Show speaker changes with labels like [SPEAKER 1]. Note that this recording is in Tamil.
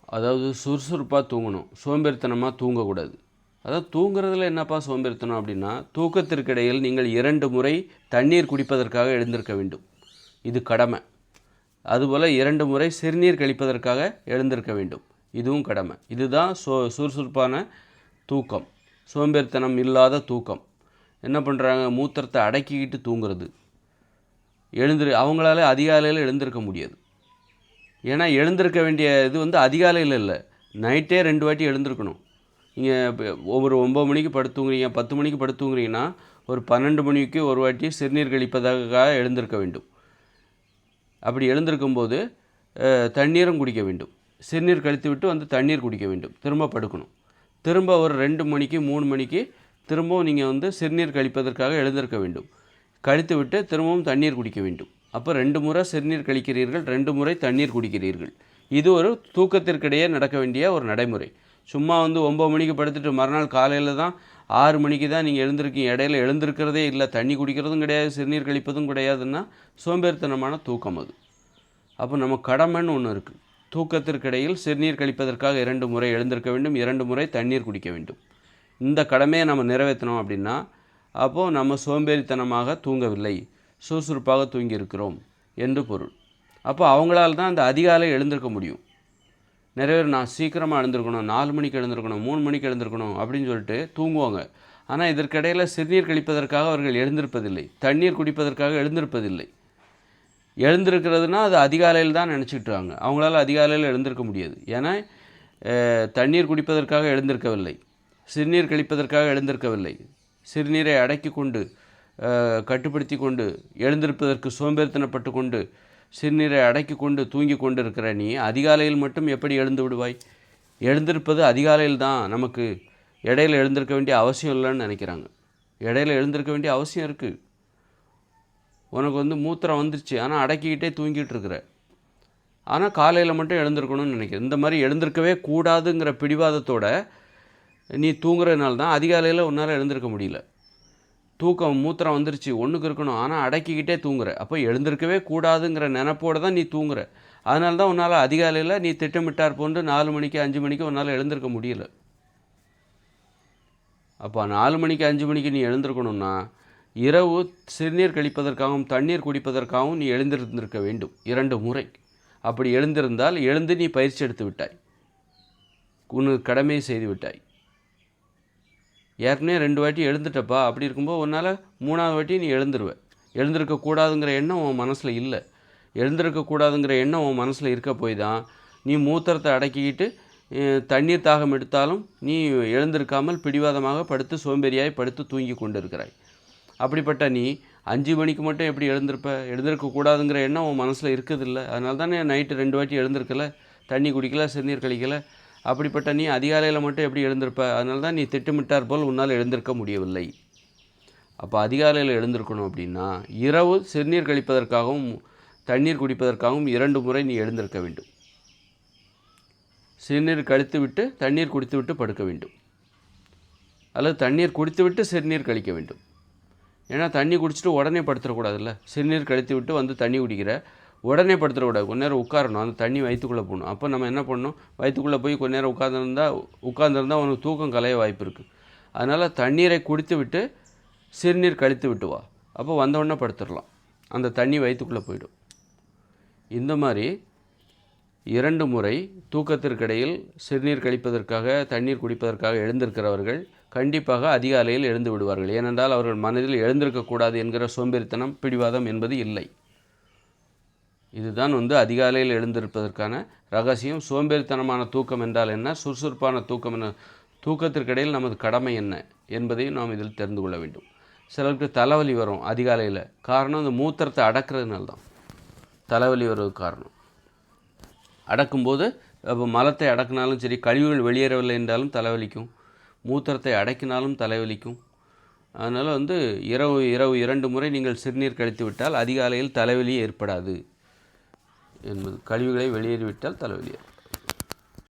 [SPEAKER 1] அதாவது சுறுசுறுப்பாக தூங்கணும், சோம்பேறித்தனமாக தூங்கக்கூடாது. அதாவது தூங்குறதுல என்னப்பா சோம்பேறித்தனம் அப்படின்னா, தூக்கத்திற்கிடையில் நீங்கள் 2 முறை தண்ணீர் குடிப்பதற்காக எழுந்திருக்க வேண்டும். இது கடமை. அதுபோல் 2 முறை சிறுநீர் கழிப்பதற்காக எழுந்திருக்க வேண்டும். இதுவும் கடமை. இதுதான் சுறுசுறுப்பான தூக்கம், சோம்பேறித்தனம் இல்லாத தூக்கம். என்ன பண்ணுறாங்க, மூத்திரத்தை அடக்கிக்கிட்டு தூங்குறது. அவங்களால அதிகாலையில் எழுந்திருக்க முடியாது. ஏன்னா எழுந்திருக்க வேண்டிய இது அதிகாலையில் இல்லை, நைட்டே 2 வாட்டி எழுந்திருக்கணும். நீங்கள் ஒரு 9 மணிக்கு படுத்துங்குறீங்க, 10 மணிக்கு படுத்துங்குறீங்கன்னா ஒரு 12 மணிக்கு ஒரு வாட்டி சிறுநீர் கழிப்பதற்காக எழுந்திருக்க வேண்டும். அப்படி எழுந்திருக்கும்போது தண்ணீரும் குடிக்க வேண்டும். சிறுநீர் கழித்து விட்டு தண்ணீர் குடிக்க வேண்டும். திரும்ப படுக்கணும். திரும்ப ஒரு 2 மணிக்கு 3 மணிக்கு திரும்பவும் நீங்கள் சிறுநீர் கழிப்பதற்காக எழுந்திருக்க வேண்டும். கழித்து விட்டு திரும்பவும் தண்ணீர் குடிக்க வேண்டும். அப்போ 2 முறை சிறுநீர் கழிக்கிறீர்கள், 2 முறை தண்ணீர் குடிக்கிறீர்கள். இது ஒரு தூக்கத்திற்கிடையே நடக்க வேண்டிய ஒரு நடைமுறை. சும்மா 9 மணிக்கு படுத்துட்டு மறுநாள் காலையில் தான் 6 மணிக்கு தான் நீங்கள் எழுந்திருக்கீங்க, இடையில எழுந்திருக்கிறதே இல்லை, தண்ணி குடிக்கிறதும் கிடையாது, சிறுநீர் கழிப்பதும் கிடையாதுன்னா சோம்பேறித்தனமான தூக்கம் அது. அப்போ நம்ம கடமைன்னு ஒன்று இருக்குது. தூக்கத்திற்கிடையில் சிறுநீர் கழிப்பதற்காக 2 முறை எழுந்திருக்க வேண்டும், 2 முறை தண்ணீர் குடிக்க வேண்டும். இந்த கடமையை நம்ம நிறைவேற்றினோம் அப்படின்னா அப்போது நம்ம சோம்பேறித்தனமாக தூங்கவில்லை, சுறுசுறுப்பாக தூங்கியிருக்கிறோம் என்று பொருள். அப்போ அவங்களால தான் அந்த அதிகாலை எழுந்திருக்க முடியும். நிறைய பேர் நான் சீக்கிரமாக எழுந்திருக்கணும், 4 மணிக்கு எழுந்திருக்கணும், 3 மணிக்கு எழுந்திருக்கணும் அப்படின்னு சொல்லிட்டு தூங்குவாங்க. ஆனால் இதற்கிடையில் சிறுநீர் கழிப்பதற்காக அவர்கள் எழுந்திருப்பதில்லை, தண்ணீர் குடிப்பதற்காக எழுந்திருப்பதில்லை. எழுந்திருக்கிறதுனா அது அதிகாலையில் தான் நினச்சிக்கிட்டாங்க. அவங்களால அதிகாலையில் எழுந்திருக்க முடியாது. ஏன்னா தண்ணீர் குடிப்பதற்காக எழுந்திருக்கவில்லை, சிறுநீர் கழிப்பதற்காக எழுந்திருக்கவில்லை. சிறுநீரை அடக்கி கொண்டு கட்டுப்படுத்தி கொண்டு எழுந்திருப்பதற்கு சோம்பேறித்தனப்பட்டு கொண்டு சிறுநீரை அடக்கி கொண்டு தூங்கி கொண்டு இருக்கிற நீ அதிகாலையில் மட்டும் எப்படி எழுந்து விடுவாய்? எழுந்திருப்பது அதிகாலையில் தான். நமக்கு இடையில எழுந்திருக்க வேண்டிய அவசியம் இல்லைன்னு நினைக்கிறாங்க. இடையில எழுந்திருக்க வேண்டிய அவசியம் இருக்குது. உனக்கு மூத்திரம் வந்துருச்சு, ஆனால் அடக்கிக்கிட்டே தூங்கிட்டு இருக்கிற. ஆனால் காலையில் மட்டும் எழுந்திருக்கணும்னு நினைக்கிறேன். இந்த மாதிரி எழுந்திருக்கவே கூடாதுங்கிற பிடிவாதத்தோட நீ தூங்குறதுனால தான் அதிகாலையில் உன்னால் எழுந்திருக்க முடியல. மூத்திரம் வந்துருச்சு, ஒன்றுக்கு இருக்கணும், ஆனால் அடக்கிக்கிட்டே தூங்குற. அப்போ எழுந்திருக்கவே கூடாதுங்கிற நினப்போடு தான் நீ தூங்குற. அதனால தான் உன்னால் அதிகாலையில் நீ திட்டமிட்டார் போன்று 4 மணிக்கு 5 மணிக்கு உன்னால் எழுந்திருக்க முடியல. அப்போ 4 மணிக்கு 5 மணிக்கு நீ எழுந்திருக்கணும்னா இரவு சிறுநீர் கழிப்பதற்காகவும் தண்ணீர் குடிப்பதற்காகவும் நீ எழுந்திருந்திருக்க வேண்டும் 2 முறை. அப்படி எழுந்திருந்தால் எழுந்து நீ பயிற்சி எடுத்து விட்டாய், உனக்கு கடமையை செய்து விட்டாய். ஏற்கனவே 2 வாட்டி எழுந்துட்டப்பா. அப்படி இருக்கும்போது உன்னால் 3ஆவது வாட்டி நீ எழுந்திருக்கக்கூடாதுங்கிற எண்ணம் உன் மனசில் இல்லை. எழுந்திருக்கக்கூடாதுங்கிற எண்ணம் உன் மனசில் இருக்க போய் தான் நீ மூத்திரத்தை அடக்கிக்கிட்டு தண்ணீர் தாகம் எடுத்தாலும் நீ எழுந்திருக்காமல் பிடிவாதமாக படுத்து சோம்பேறியாய் படுத்து தூங்கி கொண்டு இருக்கிறாய். அப்படிப்பட்ட நீ 5 மணிக்கு மட்டும் எப்படி எழுந்திருக்கக்கூடாதுங்கிற எண்ணம் உன் மனசில் இருக்குதில்ல. அதனால தானே நைட்டு 2 வாட்டி எழுந்திருக்கலை, தண்ணி குடிக்கலை, சிறுநீர் கழிக்கலை. அப்படிப்பட்ட நீ அதிகாலையில் மட்டும் எப்படி எழுந்திருப்ப? அதனால தான் நீ திட்டமிட்டார் போல் உன்னால் எழுந்திருக்க முடியவில்லை. அப்போ அதிகாலையில் எழுந்திருக்கணும் அப்படின்னா இரவு சிறுநீர் கழிப்பதற்காகவும் தண்ணீர் குடிப்பதற்காகவும் 2 முறை நீ எழுந்திருக்க வேண்டும். சிறுநீர் கழித்து விட்டு தண்ணீர் குடித்து விட்டு படுக்க வேண்டும், அல்லது தண்ணீர் குடித்து விட்டு சிறுநீர் கழிக்க வேண்டும். ஏன்னா தண்ணி குடிச்சிட்டு உடனே படுத்துடக்கூடாதுல்ல. சிறுநீர் கழித்து விட்டு தண்ணி குடிக்கிற, உடனே படுத்துடக்கூடாது. கொஞ்ச நேரம் உட்காரணும், அந்த தண்ணி வயிற்றுக்குள்ளே போகணும். அப்போ நம்ம என்ன பண்ணணும், வயிற்றுக்குள்ளே போய் கொஞ்ச நேரம் உட்காந்துருந்தால் அவனுக்கு தூக்கம் கலைய வாய்ப்பு இருக்குது. அதனால் தண்ணீரை குடித்து விட்டு சிறுநீர் கழித்து விட்டு வா. அப்போ வந்தவுடனே படுத்துடலாம், அந்த தண்ணி வயிற்றுக்குள்ளே போயிடும். இந்த மாதிரி 2 முறை தூக்கத்திற்கிடையில் சிறுநீர் கழிப்பதற்காக தண்ணீர் குடிப்பதற்காக எழுந்திருக்கிறவர்கள் கண்டிப்பாக அதிகாலையில் எழுந்து விடுவார்கள். ஏனென்றால் அவர்கள் மனதில் எழுந்திருக்கக்கூடாது என்கிற சோம்பேறித்தனம் பிடிவாதம் என்பது இல்லை. இதுதான் அதிகாலையில் எழுந்திருப்பதற்கான ரகசியம். சோம்பேறித்தனமான தூக்கம் என்றால் என்ன, சுறுசுறுப்பான தூக்கம் என்ன, தூக்கத்திற்கிடையில் நமது கடமை என்ன என்பதையும் நாம் இதில் தெரிந்து கொள்ள வேண்டும். சிலருக்கு தலைவலி வரும் அதிகாலையில். காரணம் இந்த மூத்திரத்தை அடக்கிறதுனால தான் தலைவலி வருவதுக்கு காரணம். அடக்கும்போது இப்போ மலத்தை அடக்கினாலும் சரி, கழிவுகள் வெளியேறவில்லை என்றாலும் தலைவலிக்கும், மூத்திரத்தை அடக்கினாலும் தலைவலிக்கும். அதனால் இரவு 2 முறை நீங்கள் சிறுநீர் கழித்து விட்டால் அதிகாலையில் தலைவலி ஏற்படாது என்பது. கழிவுகளை வெளியேறிவிட்டால் தலைவலி ஏற்படும்.